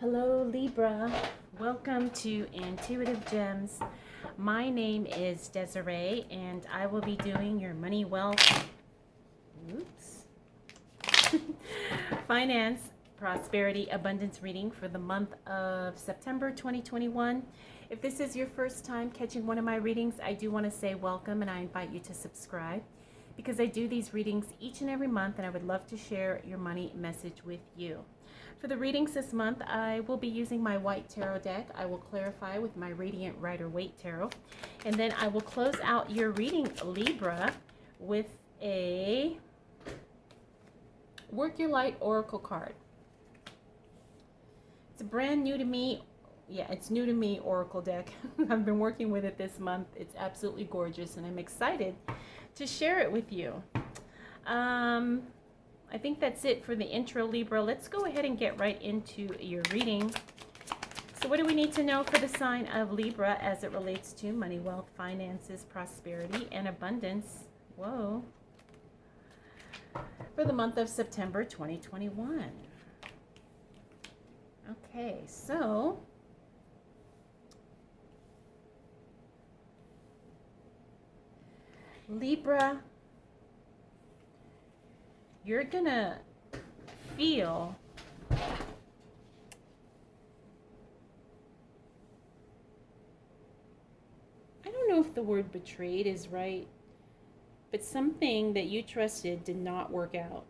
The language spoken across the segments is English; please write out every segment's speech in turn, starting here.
Hello Libra, welcome to Intuitive Gems. My name is Desiree and I will be doing your money, wealth, finance, prosperity, abundance reading for the month of September 2021. If this is your first time catching one of my readings, I do want to say welcome and I invite you to subscribe because I do these readings each and every month and I would love to share your money message with you. For the readings this month, I will be using my white tarot deck. I will clarify with my Radiant Rider-Waite tarot. And then I will close out your reading, Libra, with a Work Your Light Oracle card. It's a brand new to me. Yeah, it's new to me Oracle deck. I've been working with it this month. It's absolutely gorgeous and I'm excited to share it with you. I think that's it for the intro, Libra. Let's go ahead and get right into your reading. So what do we need to know for the sign of Libra as it relates to money, wealth, finances, prosperity, and abundance? Whoa. For the month of September 2021. Okay, so Libra, you're gonna feel I don't know if the word betrayed is right, but something that you trusted did not work out.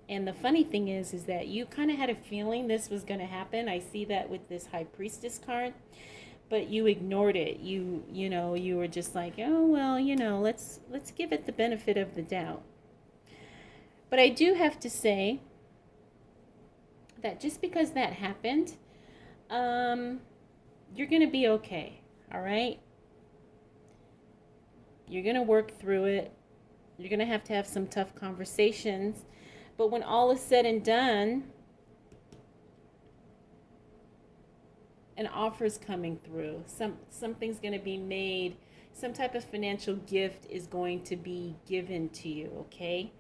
And the funny thing is that you kind of had a feeling this was going to happen. I see that with this High Priestess card, but you ignored it. You were just like, oh well, let's give it the benefit of the doubt. But I do have to say that just because that happened, you're going to be okay, all right? You're going to work through it. You're going to have some tough conversations. But when all is said and done, an offer's coming through. Something's going to be made. Some type of financial gift is going to be given to you, okay?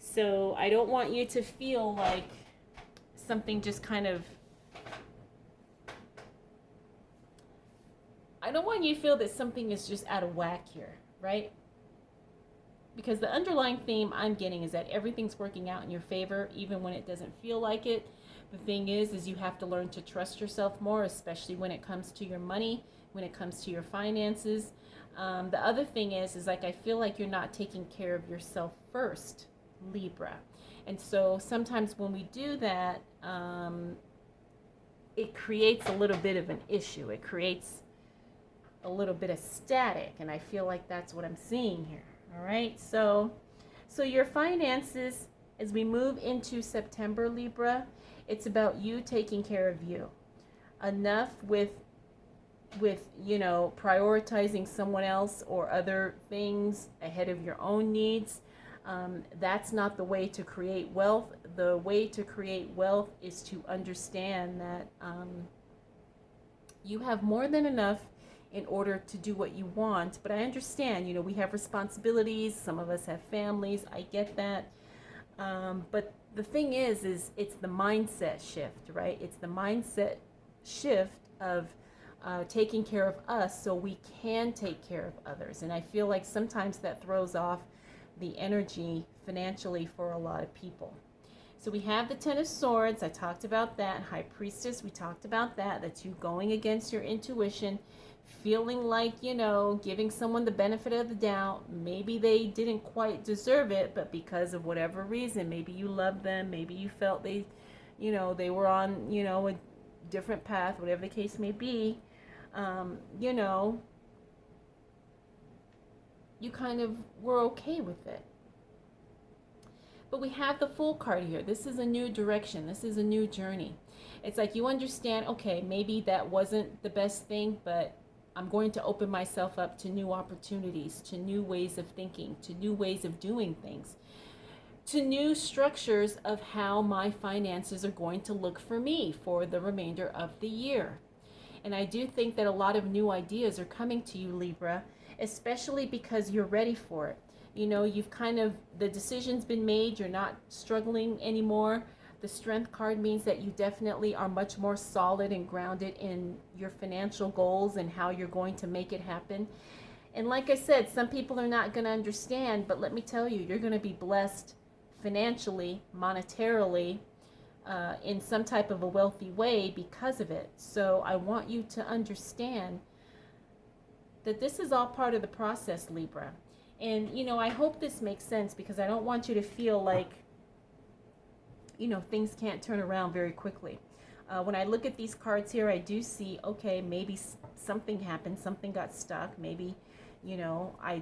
So I don't want you to feel like something just kind of, I don't want you to feel that something is just out of whack here, right? Because the underlying theme I'm getting is that everything's working out in your favor, even when it doesn't feel like it. The thing is you have to learn to trust yourself more, especially when it comes to your money, when it comes to your finances. The other thing is like I feel like you're not taking care of yourself first, Libra. And so sometimes when we do that, it creates a little bit of an issue. It creates a little bit of static, and I feel like that's what I'm seeing here. All right, so your finances, as we move into September, Libra, it's about you taking care of you. Enough with prioritizing someone else or other things ahead of your own needs. That's not the way to create wealth. The way to create wealth is to understand that you have more than enough in order to do what you want. But I understand, we have responsibilities. Some of us have families. I get that. But the thing is it's the mindset shift, right? It's the mindset shift of taking care of us so we can take care of others. And I feel like sometimes that throws off the energy financially for a lot of people. So we have the Ten of Swords. I talked about that. High Priestess, we talked about that. That's you going against your intuition, feeling like, giving someone the benefit of the doubt. Maybe they didn't quite deserve it, but because of whatever reason, maybe you loved them, maybe you felt they were on, a different path, whatever the case may be, you kind of were okay with it. But we have the Fool card here. This is a new direction. This is a new journey. It's like you understand, okay, maybe that wasn't the best thing, but I'm going to open myself up to new opportunities, to new ways of thinking, to new ways of doing things, to new structures of how my finances are going to look for me for the remainder of the year. And I do think that a lot of new ideas are coming to you, Libra, especially because you're ready for it. You've the decision's been made, you're not struggling anymore. The Strength card means that you definitely are much more solid and grounded in your financial goals and how you're going to make it happen. And like I said, some people are not going to understand, but let me tell you, you're going to be blessed financially, monetarily, in some type of a wealthy way because of it. So I want you to understand that this is all part of the process, Libra. And, I hope this makes sense, because I don't want you to feel like, things can't turn around very quickly. When I look at these cards here, I do see, okay, maybe something happened, something got stuck. Maybe, I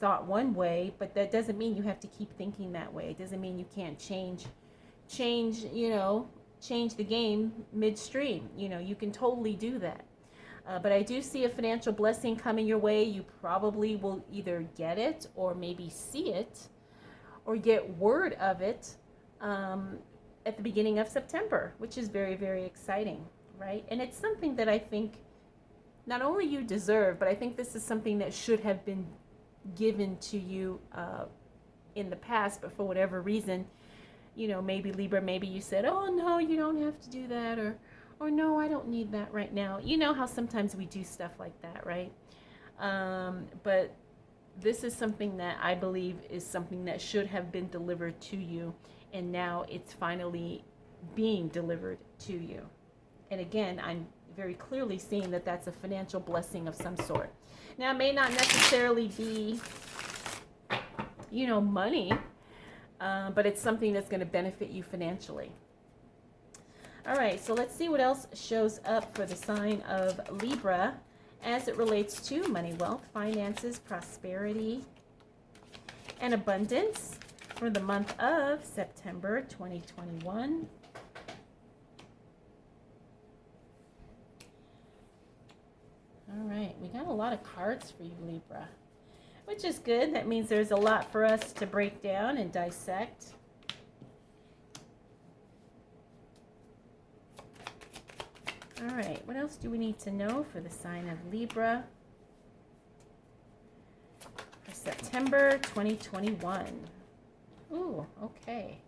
thought one way, but that doesn't mean you have to keep thinking that way. It doesn't mean you can't change the game midstream. You can totally do that. But I do see a financial blessing coming your way. You probably will either get it or maybe see it or get word of it at the beginning of September, which is very, very exciting, right? And it's something that I think not only you deserve, but I think this is something that should have been given to you in the past, but for whatever reason, maybe Libra, maybe you said, oh no, you don't have to do that, or no, I don't need that right now. You know how sometimes we do stuff like that, right? But this is something that I believe is something that should have been delivered to you, and now it's finally being delivered to you. And again, I'm very clearly seeing that that's a financial blessing of some sort. Now, it may not necessarily be, money, but it's something that's going to benefit you financially. All right, so let's see what else shows up for the sign of Libra as it relates to money, wealth, finances, prosperity, and abundance for the month of September 2021. All right, we got a lot of cards for you, Libra, which is good. That means there's a lot for us to break down and dissect. All right, what else do we need to know for the sign of Libra for September 2021? Ooh, okay.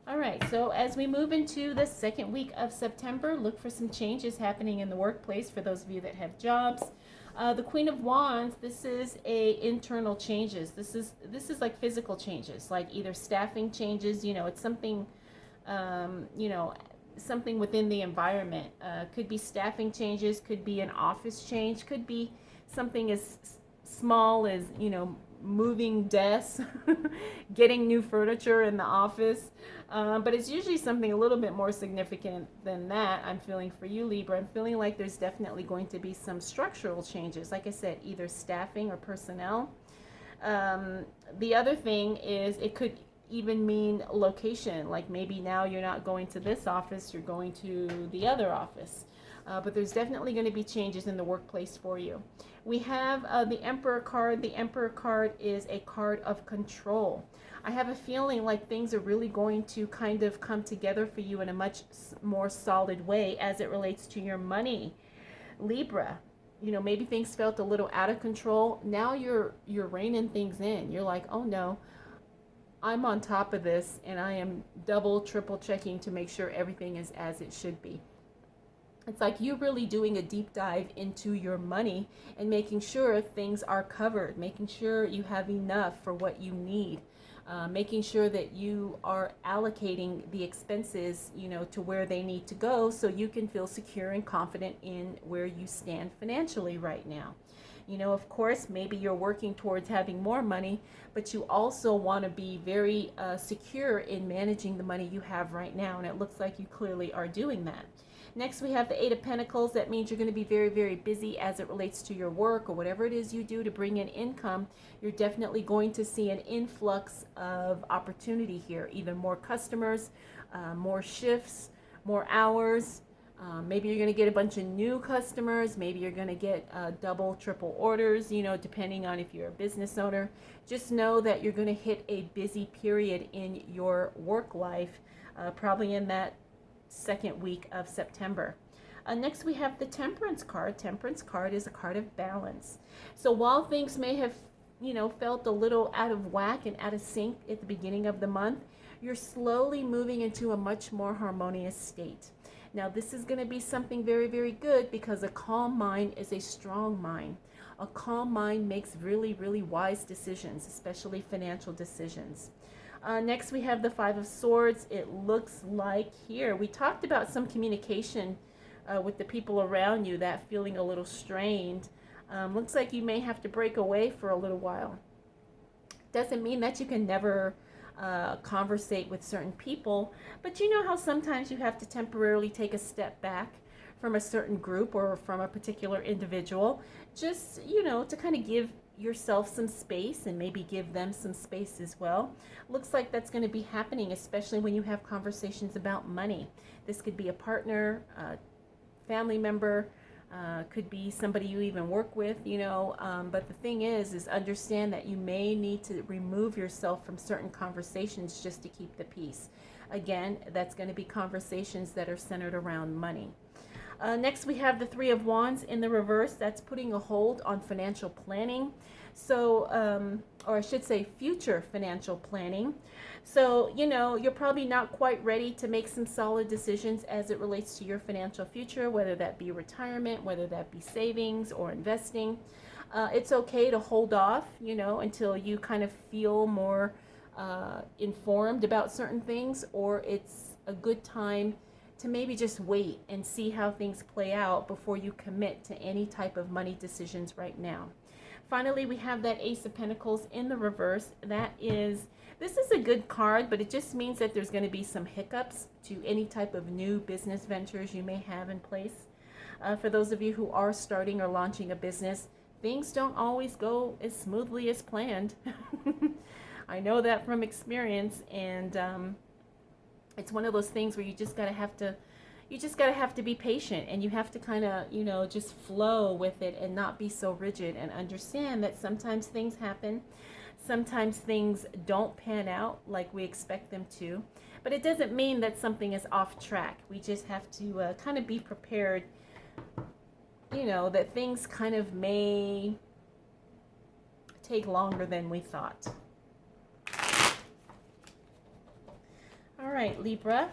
All right, so as we move into the second week of September, look for some changes happening in the workplace for those of you that have jobs. The Queen of Wands, this is internal changes. This is like physical changes, like either staffing changes, it's something, something within the environment. Could be staffing changes, could be an office change, could be something as small as, moving desks, getting new furniture in the office. But it's usually something a little bit more significant than that. I'm feeling for you, Libra. I'm feeling like there's definitely going to be some structural changes. Like I said, either staffing or personnel. The other thing is it could even mean location. Like maybe now you're not going to this office, you're going to the other office. But there's definitely going to be changes in the workplace for you. We have the Emperor card. The Emperor card is a card of control. I have a feeling like things are really going to kind of come together for you in a much more solid way as it relates to your money, Libra. Maybe things felt a little out of control. Now you're reining things in. You're like, oh no, I'm on top of this, and I am double, triple checking to make sure everything is as it should be. It's like you really doing a deep dive into your money and making sure things are covered, making sure you have enough for what you need, making sure that you are allocating the expenses, to where they need to go so you can feel secure and confident in where you stand financially right now. Of course, maybe you're working towards having more money, but you also want to be very secure in managing the money you have right now, and it looks like you clearly are doing that. Next, we have the Eight of Pentacles. That means you're going to be very, very busy as it relates to your work or whatever it is you do to bring in income. You're definitely going to see an influx of opportunity here, either more customers, more shifts, more hours. Maybe you're going to get a bunch of new customers. Maybe you're going to get double, triple orders, depending on if you're a business owner. Just know that you're going to hit a busy period in your work life, probably in that second week of September. Next, we have the Temperance card. Temperance card is a card of balance. So while things may have, felt a little out of whack and out of sync at the beginning of the month, you're slowly moving into a much more harmonious state. Now, this is going to be something very, very good, because a calm mind is a strong mind. A calm mind makes really, really wise decisions, especially financial decisions. Next, we have the Five of Swords. It looks like here, we talked about some communication with the people around you, that feeling a little strained. Looks like you may have to break away for a little while. Doesn't mean that you can never conversate with certain people, but you know how sometimes you have to temporarily take a step back from a certain group or from a particular individual, just, to kind of give yourself some space and maybe give them some space as well. Looks like that's going to be happening, especially when you have conversations about money. This could be a partner, a family member, could be somebody you even work with, but the thing is understand that you may need to remove yourself from certain conversations just to keep the peace. Again, that's going to be conversations that are centered around money. Next, we have the Three of Wands in the reverse. That's putting a hold on financial planning. So, or I should say future financial planning. So, you're probably not quite ready to make some solid decisions as it relates to your financial future, whether that be retirement, whether that be savings or investing. It's okay to hold off, until you kind of feel more informed about certain things, or it's a good time to maybe just wait and see how things play out before you commit to any type of money decisions right now. Finally, we have that Ace of Pentacles in the reverse. This is a good card, but it just means that there's going to be some hiccups to any type of new business ventures you may have in place. For those of you who are starting or launching a business, things don't always go as smoothly as planned. I know that from experience, and it's one of those things where you just gotta have to be patient, and you have to kind of just flow with it and not be so rigid, and understand that sometimes things happen, sometimes things don't pan out like we expect them to, but it doesn't mean that something is off track. We just have to kind of be prepared, that things kind of may take longer than we thought. All right, Libra.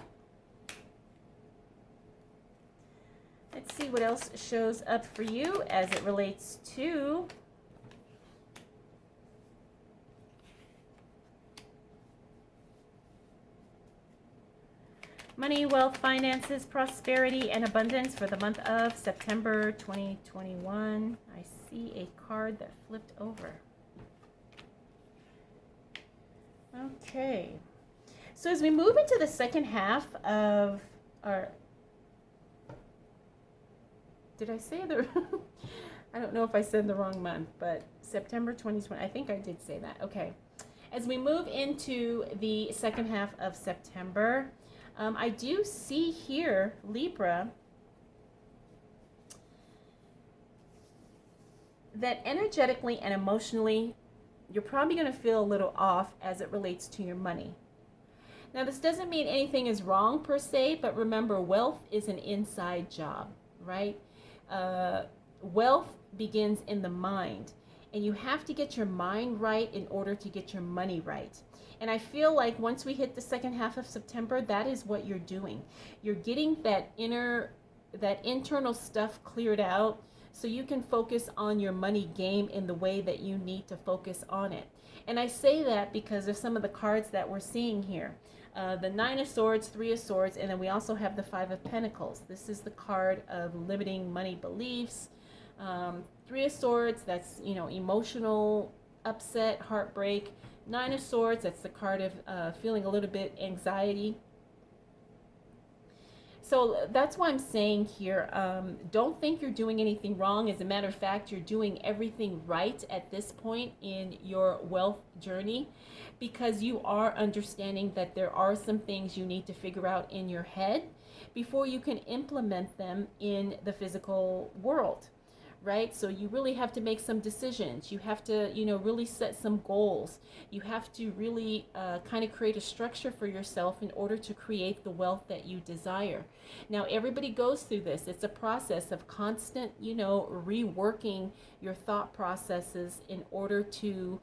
Let's see what else shows up for you as it relates to money, wealth, finances, prosperity, and abundance for the month of September 2021. I see a card that flipped over. Okay. So as we move into the second half of our, did I say the, I don't know if I said the wrong month, but September 2020, I think I did say that. Okay. As we move into the second half of September, I do see here, Libra, that energetically and emotionally, you're probably going to feel a little off as it relates to your money. Now, this doesn't mean anything is wrong per se, but remember, wealth is an inside job, right? Wealth begins in the mind, and you have to get your mind right in order to get your money right. And I feel like once we hit the second half of September, that is what you're doing. You're getting that internal stuff cleared out, so you can focus on your money game in the way that you need to focus on it. And I say that because of some of the cards that we're seeing here. The Nine of Swords, Three of Swords, and then we also have the Five of Pentacles. This is the card of limiting money beliefs. Three of Swords, that's, emotional upset, heartbreak. Nine of Swords, that's the card of feeling a little bit anxiety. So that's why I'm saying here, don't think you're doing anything wrong. As a matter of fact, you're doing everything right at this point in your wealth journey, because you are understanding that there are some things you need to figure out in your head before you can implement them in the physical world, right? So you really have to make some decisions. You have to, really set some goals. You have to really kind of create a structure for yourself in order to create the wealth that you desire. Now, everybody goes through this. It's a process of constant, reworking your thought processes in order to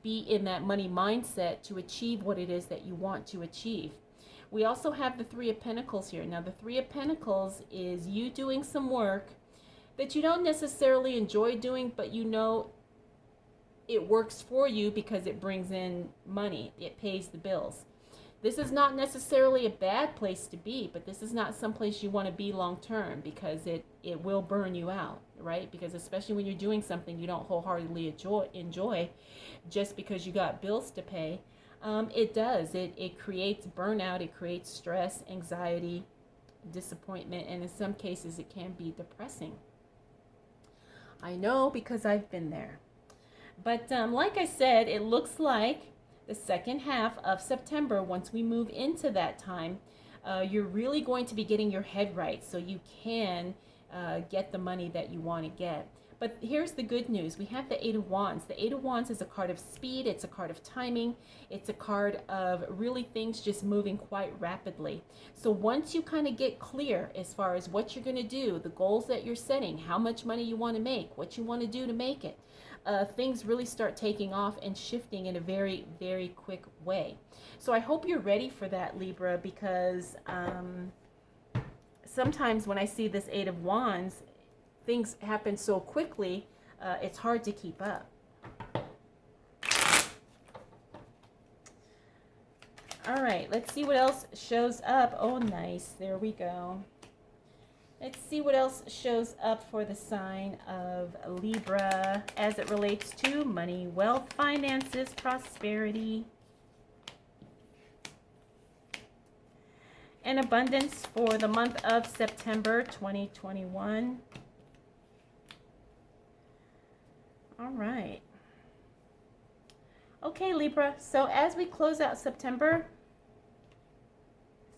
be in that money mindset to achieve what it is that you want to achieve. We also have the Three of Pentacles here. Now, the Three of Pentacles is you doing some work that you don't necessarily enjoy doing, but it works for you because it brings in money. It pays the bills. This is not necessarily a bad place to be, but this is not someplace you want to be long term, because it will burn you out, right? Because especially when you're doing something you don't wholeheartedly enjoy just because you got bills to pay, it does. It creates burnout, it creates stress, anxiety, disappointment, and in some cases it can be depressing. I know, because I've been there. But like I said, it looks like the second half of September, once we move into that time, you're really going to be getting your head right so you can get the money that you want to get. But here's the good news. We have the Eight of Wands. The Eight of Wands is a card of speed. It's a card of timing. It's a card of really things just moving quite rapidly. So once you kind of get clear as far as what you're going to do, the goals that you're setting, how much money you want to make, what you want to do to make it, things really start taking off and shifting in a very, very quick way. So I hope you're ready for that, Libra, because sometimes when I see this Eight of Wands, things happen so quickly, it's hard to keep up. All right, let's see what else shows up. Oh, nice. There we go. Let's see what else shows up for the sign of Libra as it relates to money, wealth, finances, prosperity, and abundance for the month of September 2021. All right. Okay, Libra. So as we close out September,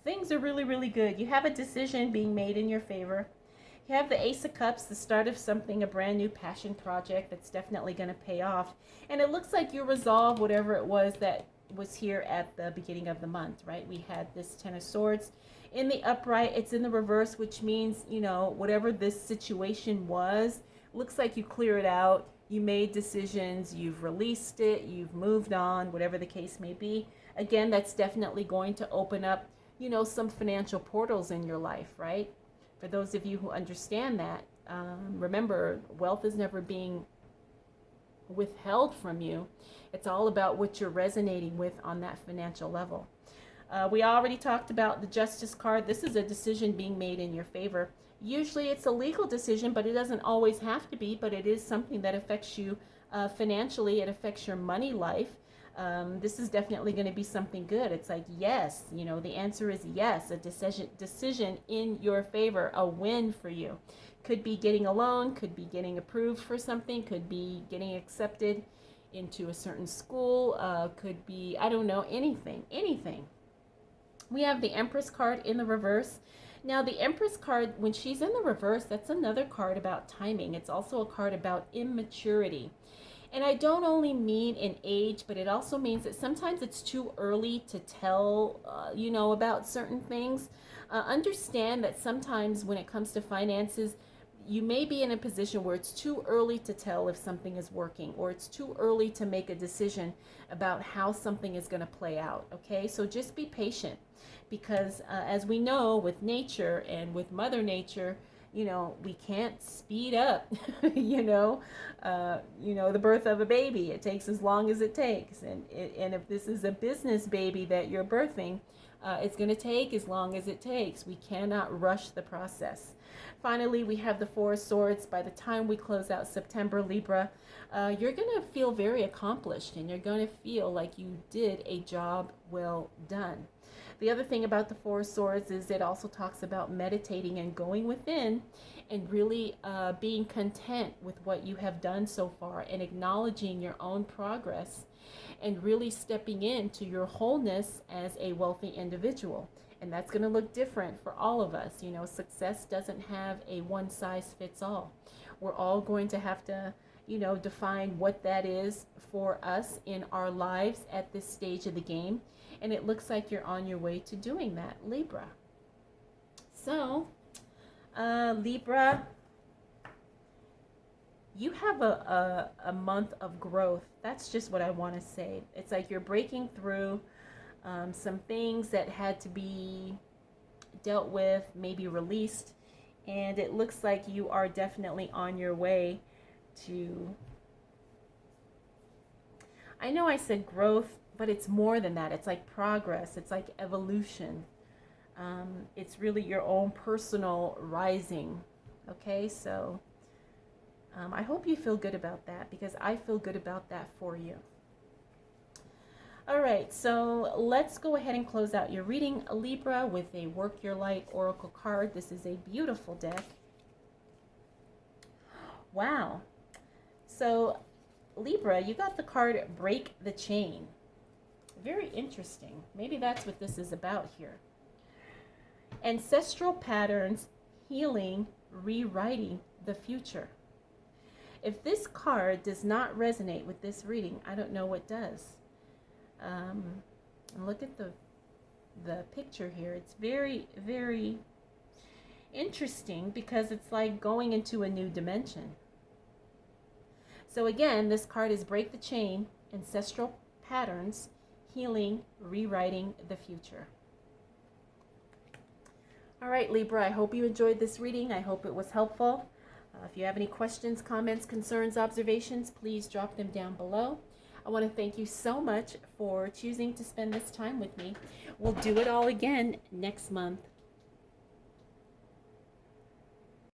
things are really, really good. You have a decision being made in your favor. You have the Ace of Cups, the start of something, a brand new passion project that's definitely going to pay off. And it looks like you resolve whatever it was that was here at the beginning of the month, right? We had this Ten of Swords in the upright. It's in the reverse, which means, whatever this situation was, looks like you clear it out. You made decisions, you've released it, you've moved on, whatever the case may be. Again, that's definitely going to open up, some financial portals in your life, right? For those of you who understand that, remember, wealth is never being withheld from you. It's all about what you're resonating with on that financial level. We already talked about the Justice card. This is a decision being made in your favor. Usually it's a legal decision, but it doesn't always have to be, but it is something that affects you financially. It affects your money life. This is definitely going to be something good. It's like, yes, the answer is yes, a decision in your favor, a win for you. Could be getting a loan, could be getting approved for something, could be getting accepted into a certain school, could be, I don't know, anything. We have the Empress card in the reverse. Now, the Empress card, when she's in the reverse, that's another card about timing. It's also a card about immaturity. And I don't only mean in age, but it also means that sometimes it's too early to tell, about certain things. Understand that sometimes when it comes to finances, you may be in a position where it's too early to tell if something is working, or it's too early to make a decision about how something is going to play out, okay? So just be patient, because as we know, with nature and with Mother Nature, we can't speed up, the birth of a baby. It takes as long as it takes. And if this is a business baby that you're birthing, it's going to take as long as it takes. We cannot rush the process. Finally, we have the Four of Swords. By the time we close out September, Libra, you're going to feel very accomplished, and you're going to feel like you did a job well done. The other thing about the Four of Swords is it also talks about meditating and going within and really being content with what you have done so far, and acknowledging your own progress, and really stepping into your wholeness as a wealthy individual. And that's going to look different for all of us. Success doesn't have a one-size-fits-all. We're all going to have to, define what that is for us in our lives at this stage of the game. And it looks like you're on your way to doing that, Libra. So, Libra, you have a month of growth. That's just what I want to say. It's like you're breaking through some things that had to be dealt with, maybe released, and it looks like you are definitely on your way to, I know I said growth, but it's more than that. It's like progress. It's like evolution. It's really your own personal rising. Okay, so I hope you feel good about that, because I feel good about that for you. All right, so let's go ahead and close out your reading, Libra, with a Work Your Light Oracle card. This is a beautiful deck. Wow. So, Libra, you got the card Break the Chain. Very interesting. Maybe that's what this is about here. Ancestral patterns, healing, rewriting the future. If this card does not resonate with this reading, I don't know what does. And look at the picture here. It's very, very interesting, because it's like going into a new dimension. So again, this card is Break the Chain, Ancestral Patterns, Healing, Rewriting the Future. All right, Libra, I hope you enjoyed this reading. I hope it was helpful. If you have any questions, comments, concerns, observations, please drop them down below. I want to thank you so much for choosing to spend this time with me. We'll do it all again next month.